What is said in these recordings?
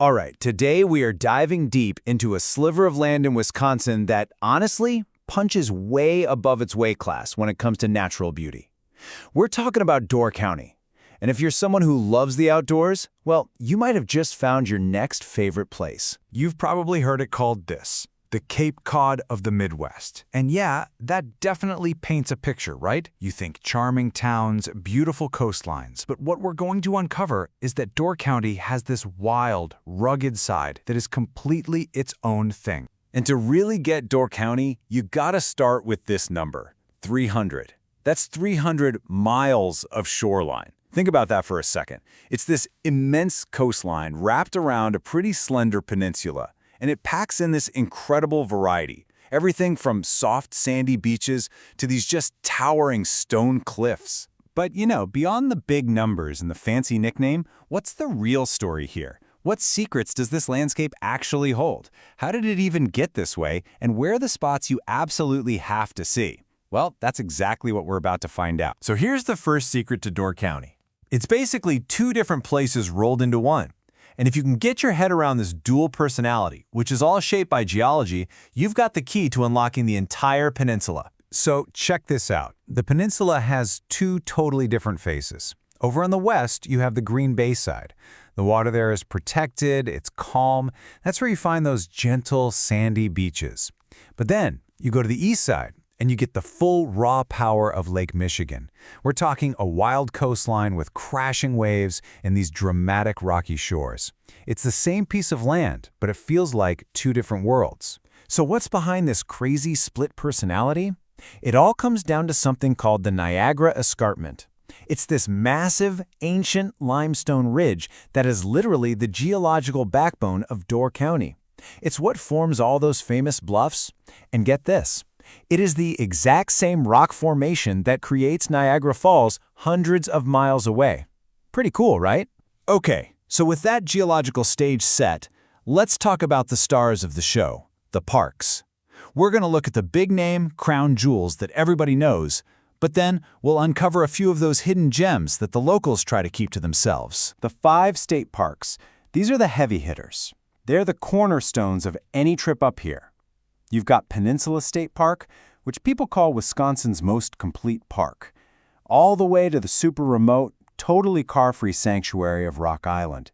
All right, today we are diving deep into a sliver of land in Wisconsin that, honestly, punches way above its weight class when it comes to natural beauty. We're talking about Door County. And if you're someone who loves the outdoors, well, you might have just found your next favorite place. You've probably heard it called this, the Cape Cod of the Midwest. And yeah, that definitely paints a picture, right? You think charming towns, beautiful coastlines. But what we're going to uncover is that Door County has this wild, rugged side that is completely its own thing. And to really get Door County, you gotta start with this number, 300. That's 300 miles of shoreline. Think about that for a second. It's this immense coastline wrapped around a pretty slender peninsula, and it packs in this incredible variety. Everything from soft sandy beaches to these just towering stone cliffs. But beyond the big numbers and the fancy nickname, what's the real story here? What secrets does this landscape actually hold? How did it even get this way? And where are the spots you absolutely have to see? Well, that's exactly what we're about to find out. So here's the first secret to Door County. It's basically two different places rolled into one. And if you can get your head around this dual personality, which is all shaped by geology, you've got the key to unlocking the entire peninsula. So check this out. The peninsula has two totally different faces. Over on the west, you have the Green Bay side. The water there is protected, it's calm. That's where you find those gentle, sandy beaches. But then you go to the east side, and you get the full raw power of Lake Michigan. We're talking a wild coastline with crashing waves and these dramatic rocky shores. It's the same piece of land, but it feels like two different worlds. So what's behind this crazy split personality? It all comes down to something called the Niagara Escarpment. It's this massive, ancient limestone ridge that is literally the geological backbone of Door County. It's what forms all those famous bluffs. And get this. It is the exact same rock formation that creates Niagara Falls hundreds of miles away. Pretty cool, right? Okay, so with that geological stage set, let's talk about the stars of the show, the parks. We're going to look at the big-name crown jewels that everybody knows, but then we'll uncover a few of those hidden gems that the locals try to keep to themselves. The 5 state parks, these are the heavy hitters. They're the cornerstones of any trip up here. You've got Peninsula State Park, which people call Wisconsin's most complete park, all the way to the super remote, totally car-free sanctuary of Rock Island.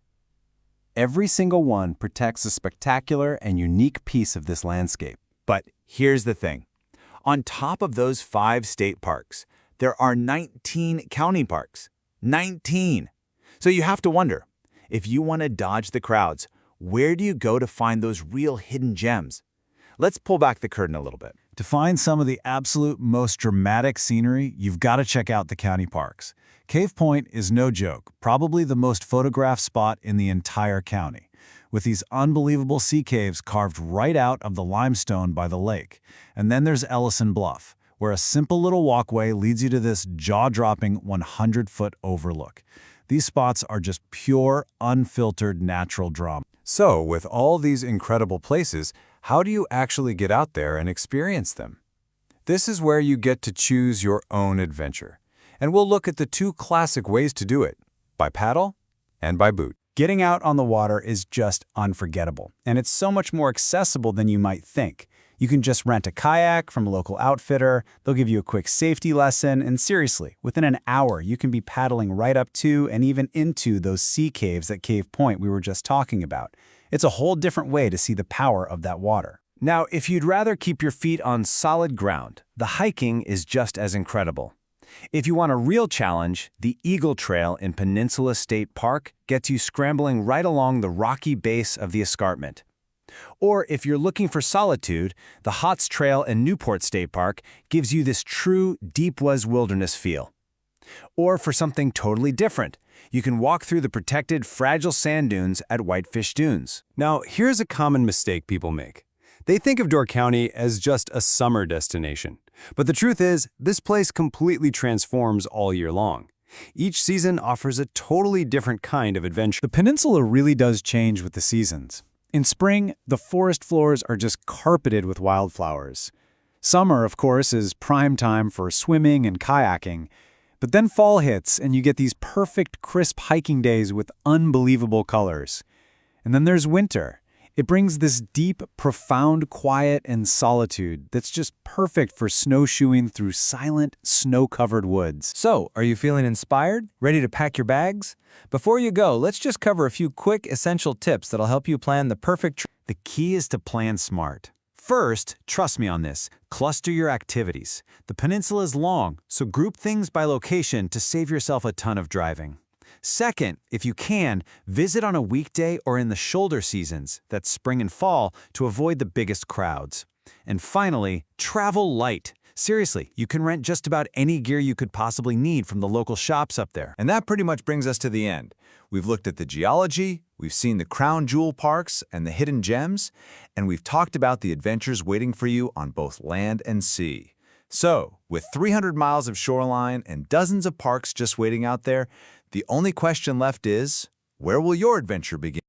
Every single one protects a spectacular and unique piece of this landscape. But here's the thing. On top of those 5 state parks, there are 19 county parks. 19! So you have to wonder, if you want to dodge the crowds, where do you go to find those real hidden gems? Let's pull back the curtain a little bit. To find some of the absolute most dramatic scenery, you've got to check out the county parks. Cave Point is no joke, probably the most photographed spot in the entire county, with these unbelievable sea caves carved right out of the limestone by the lake. And then there's Ellison Bluff, where a simple little walkway leads you to this jaw-dropping 100-foot overlook. These spots are just pure, unfiltered natural drama. So, with all these incredible places, how do you actually get out there and experience them? This is where you get to choose your own adventure. And we'll look at the 2 classic ways to do it, by paddle and by boot. Getting out on the water is just unforgettable, and it's so much more accessible than you might think. You can just rent a kayak from a local outfitter, they'll give you a quick safety lesson, and seriously, within an hour, you can be paddling right up to and even into those sea caves at Cave Point we were just talking about. It's a whole different way to see the power of that water. Now, if you'd rather keep your feet on solid ground, the hiking is just as incredible. If you want a real challenge, the Eagle Trail in Peninsula State Park gets you scrambling right along the rocky base of the escarpment. Or if you're looking for solitude, the Hotz Trail in Newport State Park gives you this true deep wilderness feel. Or for something totally different, you can walk through the protected fragile sand dunes at Whitefish Dunes. Now, here's a common mistake people make. They think of Door County as just a summer destination. But the truth is, this place completely transforms all year long. Each season offers a totally different kind of adventure. The peninsula really does change with the seasons. In spring, the forest floors are just carpeted with wildflowers. Summer, of course, is prime time for swimming and kayaking. But then fall hits and you get these perfect, crisp hiking days with unbelievable colors. And then there's winter. It brings this deep, profound quiet and solitude that's just perfect for snowshoeing through silent, snow-covered woods. So, are you feeling inspired? Ready to pack your bags? Before you go, let's just cover a few quick, essential tips that'll help you plan the perfect trip. The key is to plan smart. First, trust me on this, cluster your activities. The peninsula is long, so group things by location to save yourself a ton of driving. Second, if you can, visit on a weekday or in the shoulder seasons, that's spring and fall, to avoid the biggest crowds. And finally, travel light. Seriously, you can rent just about any gear you could possibly need from the local shops up there. And that pretty much brings us to the end. We've looked at the geology, we've seen the crown jewel parks and the hidden gems, and we've talked about the adventures waiting for you on both land and sea. So, with 300 miles of shoreline and dozens of parks just waiting out there, the only question left is, where will your adventure begin?